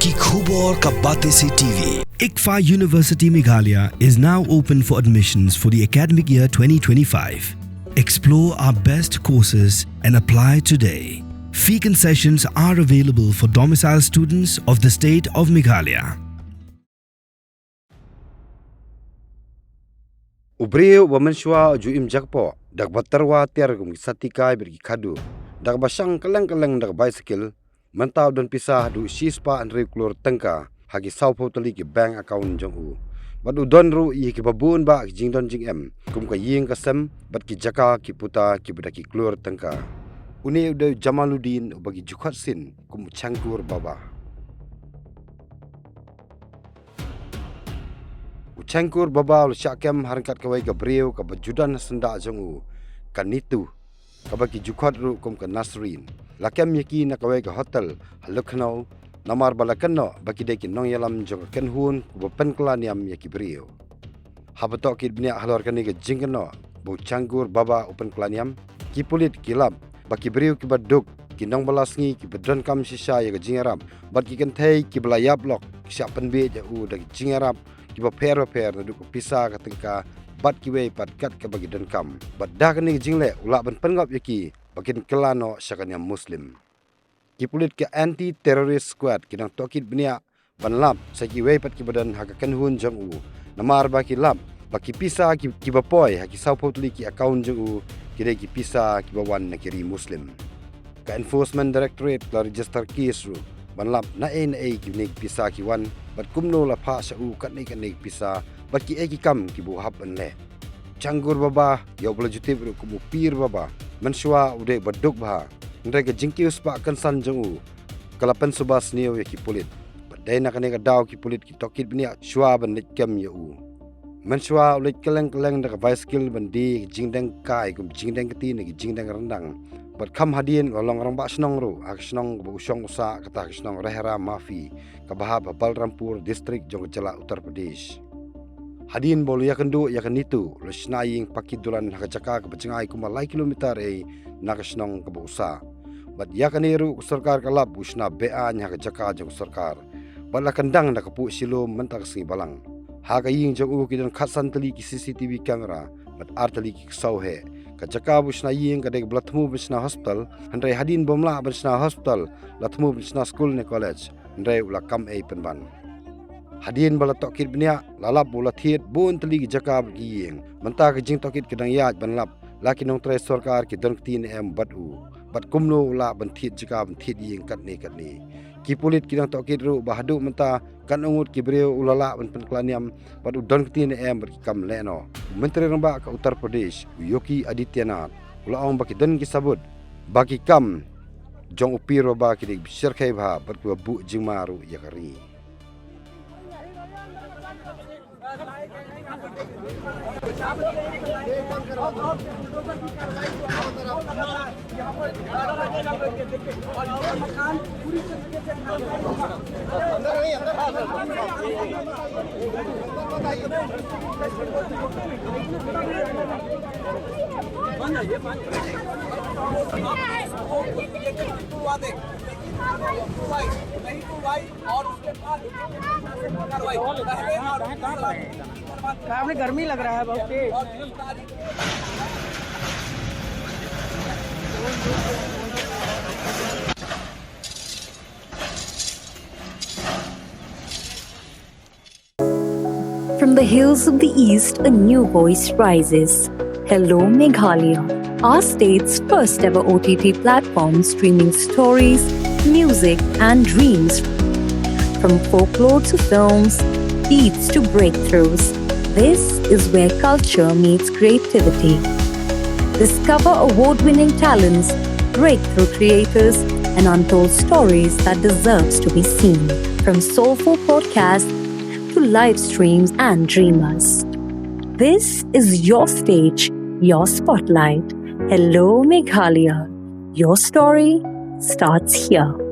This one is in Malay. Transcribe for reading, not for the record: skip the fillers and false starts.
Ki Khubor Ka Bate Se TV. ICFA University Meghalaya is now open for admissions for the academic year 2025. Explore our best courses and apply today. Fee concessions are available for domicile students of the state of Meghalaya. Ubreu wamanshwa ju imjakpo dak batarwa tiargum satikai bergi kadu dak basang keleng-keleng dak bicycle mentau dan pisah du sispa andre klur tengka hagi saupo tali ki bank account jongu badu donru i ki babun ba jing don jing em kum ka ying kasem bat ki jaka ki puta ki beda ki klur tengka uni udah Jamaluddin bagi jukat sin kum cangkur baba Cangkur babal syakem harkat kawai ke beriau ke bajudan sendak jongu kan itu ke bagi jukat ru kum ke Nasrin lakem yaki nak kawai ke hotel haluknau namar balakeno bagi deki nong yalam jong kenhun ku pen kelaniam yaki beriau habatok kid bnia halor kani ke jingkeno bu cangkur baba open kelaniam ki pulit kilap bagi beriau ki baduk ki nong balasngi ki bedon kam sisa ya ke jingarap bat ki kentai ki belayap lok siap penbe ja u dagi jingarap kiba per na duk pisah ka tengka bat kiwe pat kat ka bagi dan kam bat dah kani jingle ula ban pengap yaki bakin kelano syakanya muslim ki pulit ke anti terrorist squad kinang tokit benia ban lap saki we pat ki badan hakakan hun jong u namar baki lap baki pisah ki bapoi haki saupotli ki account jong u kire ki pisah ki bawan na kiri muslim ka enforcement directorate la register case ru ban lap na ki nek pisah ki wan bat kumno la pha sa u kat nek pisa bat ki eki kam ki bu hab an le canggur baba yo bla jutib ru kumu pir baba menshwa ude baduk ba ndre ke jingki uspa kan san jong u kalapan subas niu ya ki pulit bat dai na kane ka daw ki pulit ki tokit bnia shwa ban nek kam ya u menshwa ulet keleng-keleng da vice skill bandi jingdang kai kum jingdang keti ne jingdang rendang bat kham hadien golong rang ba snong ru ak snong bu usong usa kata snong rehra mafi kabahab Balrampur district jong jala Uttar Pradesh hadin bolu ya kendu ya kenitu lesnaing pakidulan hakajaka ke becengai kumalai kilometer nak snong ke usa bat ya keniru sarkar kalab usna bea nya hakajaka jong sarkar bala kendang nak pu silum mentak singi balang hagaying jong u kidan khasan tali ki CCTV kamera bat artali ki sauhe kajaka busna ying kadek blatmu busna hospital handai hadin bomla busna hospital latmu busna school ne college handai ula kam penban hadin bala tokit bnia lalap bola thiet bon tali jaka ying menta ke jing tokit kedang yaj banlap laki nong tre sarkar ki don tin em batu bat kumno ula ban thiet jaka ban thiet ying kat ni ki pulit kidang tokit ru bahadu menta kan ungut ki breu ulala ban penklaniam bat udon tin em berkam leno menteri ramba ke Uttar Pradesh Yogi Adityanath ula ong baki don ki sabut baki kam jong upiro ba ki dik sirkai bha bat ku bu jingmaru yakari आपने गर्मी लग रहा है बहुत तेज From the hills of the east, a new voice rises. Hello Meghalaya, our state's first ever OTT platform streaming stories, music and dreams. From folklore to films, beats to breakthroughs, this is where culture meets creativity. Discover award-winning talents, breakthrough creators, and untold stories that deserves to be seen. From soulful podcasts to live streams and dreamers. This is your stage, your spotlight. Hello Meghalaya. Your story starts here.